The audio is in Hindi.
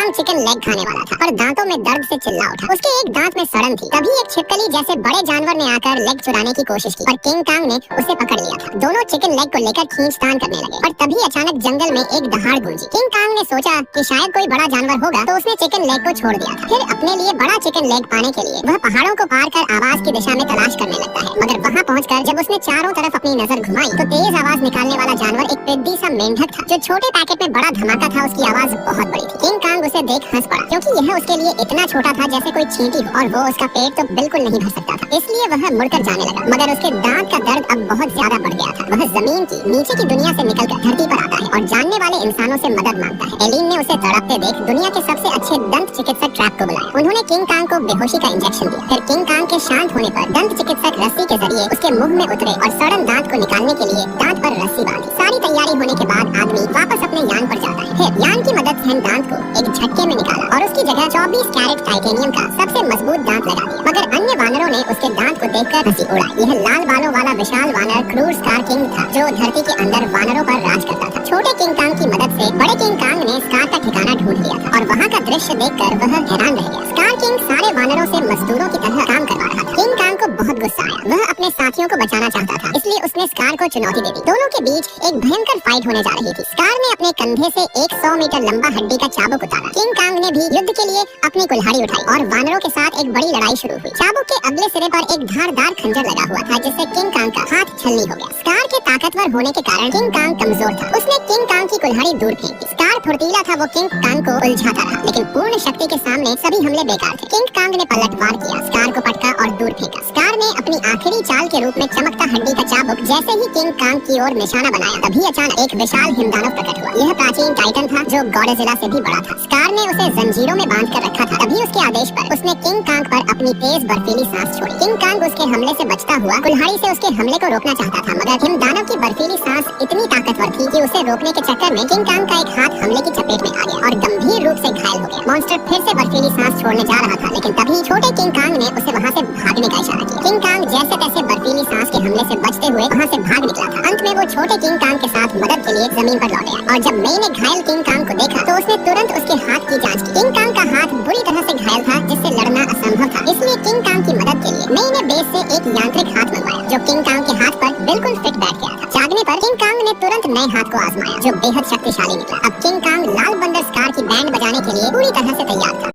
कांग चिकन लेग खाने वाला था और दांतों में दर्द से चिल्ला उठा। उसके एक दांत में सड़न थी। तभी एक छिपकली जैसे बड़े जानवर ने आकर लेग चुराने की कोशिश की, पर किंग कांग ने उसे पकड़ लिया था। दोनों चिकन लेग को लेकर खींचतान करने लगे और तभी अचानक जंगल में एक दहाड़ गूंजी। किंग कांग ने सोचा कि शायद कोई बड़ा जानवर होगा, तो उसने चिकन लेग को छोड़ दिया था। फिर अपने लिए बड़ा चिकन लेग पाने के लिए वह पहाड़ों को पार कर आवाज की दिशा में तलाश करने लगता है। मगर वहाँ पहुंचकर जब उसने चारों तरफ अपनी नजर घुमाई तो तेज आवाज निकालने वाला जानवर एक पिद्दी सा मेंढक था। जो छोटे पैकेट में बड़ा धमाका था, उसकी आवाज बहुत बड़ी थी। किंग कांग उसे देख हंस पड़ा, क्योंकि यह उसके लिए इतना छोटा था जैसे कोई चींटी हो, और वो उसका पेट तो बिल्कुल नहीं भर सकता था। इसलिए वह मुड़कर जाने लगा, मगर उसके दांत का दर्द अब बहुत ज्यादा बढ़ गया था। वह जमीन की नीचे की दुनिया से निकलकर धरती पर आता है और जानने वाले इंसानों से मदद मांगता है। एलिन ने उसे तड़पते देख दुनिया के सबसे अच्छे दंत चिकित्सक ट्रैप को बुलाया। उन्होंने किंग कांग को बेहोशी का इंजेक्शन दिया। फिर किंग कांग के शांत होने पर दंत चिकित्सक रस्सी के जरिए उसके मुंह में उतरे और सड़न दांत को निकालने के लिए दांत पर रस्सी बांधी। सारी तैयारी होने के बाद आदमी वापस अपने यान पर जाता है। फिर यान की मदद से दांत को एक झटके में निकाला और उसकी जगह 24 कैरेट टाइटेनियम का सबसे मजबूत दांत लगा दिया। मगर अन्य वानरों ने उसके दांत को देखकर हंसी उड़ाई। यह लाल बालों वाला विशाल वानर क्रूर स्कार किंग था, जो धरती के अंदर वानरों पर राज करता था। छोटे किंग कांग की मदद से बड़े किंग कांग ने स्कार का ठिकाना ढूंढ लिया था और वहाँ का दृश्य देखकर वह हैरान रह गया। स्कार किंग सारे वानरों से मजदूरों की तरह काम करवा रहा था। किंग कांग को बहुत गुस्सा आया। वह अपने साथियों को बचाना चाहता था, इसलिए उसने स्कार को चुनौती दे दी। दोनों के बीच एक भयंकर फाइट होने जा रही थी। स्कार ने अपने कंधे से 100 मीटर लंबा हड्डी का चाबुक उतारा। किंग कांग ने भी युद्ध के लिए अपनी कुल्हाड़ी उठाई और वानरों के साथ एक बड़ी लड़ाई शुरू हुई। चाबुक के अगले सिरे पर एक धारदार खंजर लगा हुआ था, जिससे किंग कांग का हाथ छलनी हो गया। स्कार के ताकतवर होने के कारण किंग कांग कमजोर था। उसने किंग कांग की कुल्हाड़ी दूर फेंक दी। स्कार फुर्तीला था, वो किंग कांग को उलझाता रहा, लेकिन पूर्ण शक्ति के सामने सभी हमले बेकार थे। किंग कांग ने पलटवार किया, स्कार को पटका और दूर फेंका। स्कार ने अपनी आखिरी चाल के रूप में चमकता हड्डी का चाबुक जैसे ही किंग कांग की ओर निशाना बनाया, तभी अचानक एक विशाल हिमदानव प्रकट हुआ। यह प्राचीन टाइटन था, जो गॉडजिला से भी बड़ा था। स्कार ने उसे जंजीरों में बांध कर रखा था। तभी उसके आदेश पर उसने किंग कांग पर अपनी तेज बर्फीली सांस छोड़ी। किंग कांग उसके हमले से बचता हुआ कुल्हाड़ी से उसके हमले को रोकना चाहता था, मगर हिमदानव की बर्फीली सांस इतनी ताकतवर थी कि उसे रोकने के चक्कर में किंग कांग का एक हाथ हमले की चपेट में आ गया और गंभीर रूप से घायल हो गया। मॉन्स्टर फिर से बर्फीली सांस छोड़ने जा रहा था, लेकिन तभी छोटे किंग कांग ने उसे वहाँ से भागने का इशारा किया। किंग कांग जैसे तैसे बर्फीली सांस के हमले से बचते हुए वहाँ से भाग निकला था। अंत में वो छोटे किंग कांग के साथ मदद के लिए जमीन पर लौट आया और जब मेई ने घायल किंग कांग को देखा तो उसने तुरंत उसके हाथ की जांच की। किंग कांग का हाथ बुरी तरह से घायल था, जिससे लड़ना असंभव था। इसलिए किंग कांग की मदद के लिए मेई ने बेस से एक यांत्रिक हाथ मंगवाया, जो किंग कांग के हाथ पर बिल्कुल फिट बैठ गया था। जागने पर किंग कांग ने तुरंत नए हाथ को आजमाया, जो बेहद शक्तिशाली निकला। अब किंग कांग लाल बंदर स्कार की बैंड बजाने के लिए पूरी तरह से तैयार था।